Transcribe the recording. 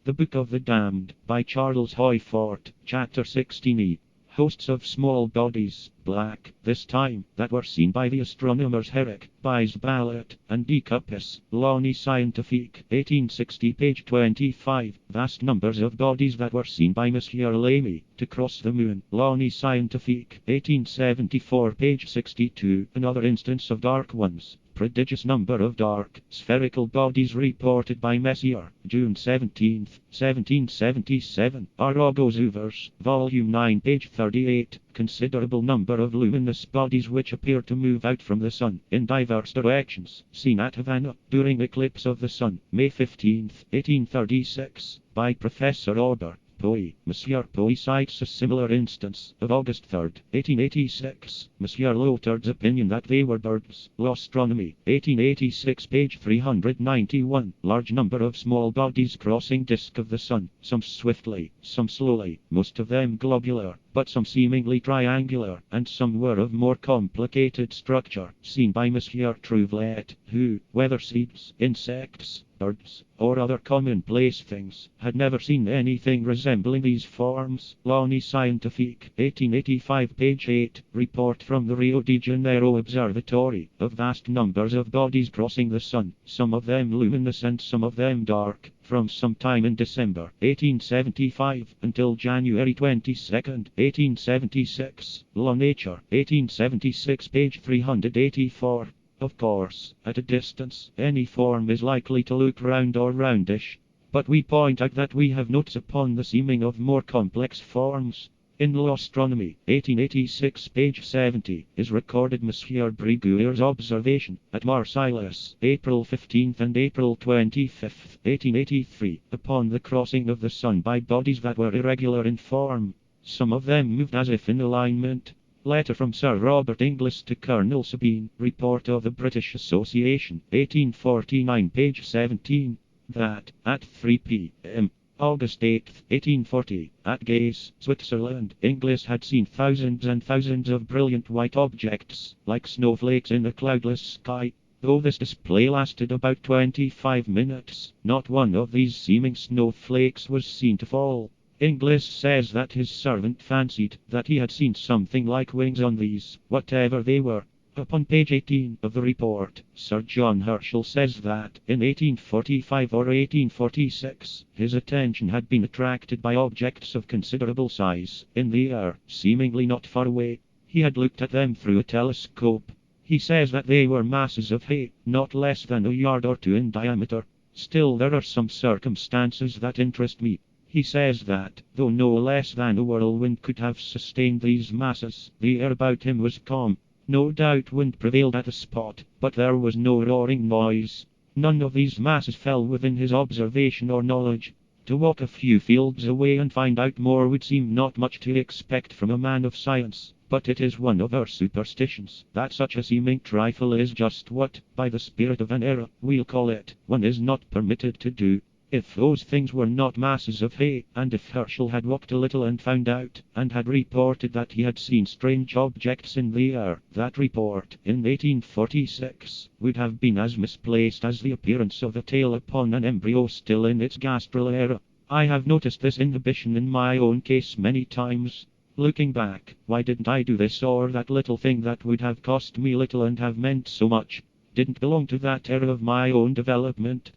The Book of the Damned, by Charles Hoyfort, Chapter 16e. Hosts of small bodies, black, this time, that were seen by the astronomers Herrick, Buys Ballot, and De Cuppis, L'Année Scientifique, 1860, page 25. Vast numbers of bodies that were seen by Monsieur Lamy, to cross the moon, L'Année Scientifique, 1874, page 62. Another instance of dark ones. Prodigious number of dark, spherical bodies reported by Messier, June 17, 1777. Argosuvers, Volume 9, page 38. Considerable number of luminous bodies which appear to move out from the sun, in diverse directions, seen at Havana, during eclipse of the sun, May 15, 1836, by Professor Auber. Poe, Monsieur Poe cites a similar instance, of August 3, 1886, Monsieur Lotard's opinion that they were birds, L'Astronomie, 1886, page 391, large number of small bodies crossing disk of the sun, some swiftly, some slowly, most of them globular, but some seemingly triangular, and some were of more complicated structure, seen by Monsieur Trouvelot, who, whether seeds, insects, birds, or other commonplace things, had never seen anything resembling these forms. L'Année Scientifique, 1885, page 8, report from the Rio de Janeiro Observatory, of vast numbers of bodies crossing the sun, some of them luminous and some of them dark, from some time in December, 1875, until January 22, 1876. La Nature, 1876, page 384. Of course, at a distance, any form is likely to look round or roundish, but we point out that we have notes upon the seeming of more complex forms. In L'Astronomie, 1886, page 70, is recorded Monsieur Briguier's observation, at Marseilles, April 15 and April 25, 1883, upon the crossing of the sun by bodies that were irregular in form. Some of them moved as if in alignment. Letter from Sir Robert Inglis to Colonel Sabine, Report of the British Association, 1849, page 17, that, at 3 p.m., August 8, 1840, at Gayes, Switzerland, Inglis had seen thousands and thousands of brilliant white objects, like snowflakes in a cloudless sky. Though this display lasted about 25 minutes, not one of these seeming snowflakes was seen to fall. Inglis says that his servant fancied that he had seen something like wings on these, whatever they were. Upon page 18 of the report, Sir John Herschel says that, in 1845 or 1846, his attention had been attracted by objects of considerable size, in the air, seemingly not far away. He had looked at them through a telescope. He says that they were masses of hay, not less than a yard or two in diameter. Still, there are some circumstances that interest me. He says that, though no less than a whirlwind could have sustained these masses, the air about him was calm. No doubt wind prevailed at the spot, but there was no roaring noise. None of these masses fell within his observation or knowledge. To walk a few fields away and find out more would seem not much to expect from a man of science, but it is one of our superstitions that such a seeming trifle is just what, by the spirit of an era, we'll call it, one is not permitted to do. If those things were not masses of hay, and if Herschel had walked a little and found out, and had reported that he had seen strange objects in the air, that report, in 1846, would have been as misplaced as the appearance of a tail upon an embryo still in its gastral era. I have noticed this inhibition in my own case many times. Looking back, why didn't I do this or that little thing that would have cost me little and have meant so much? Didn't belong to that era of my own development.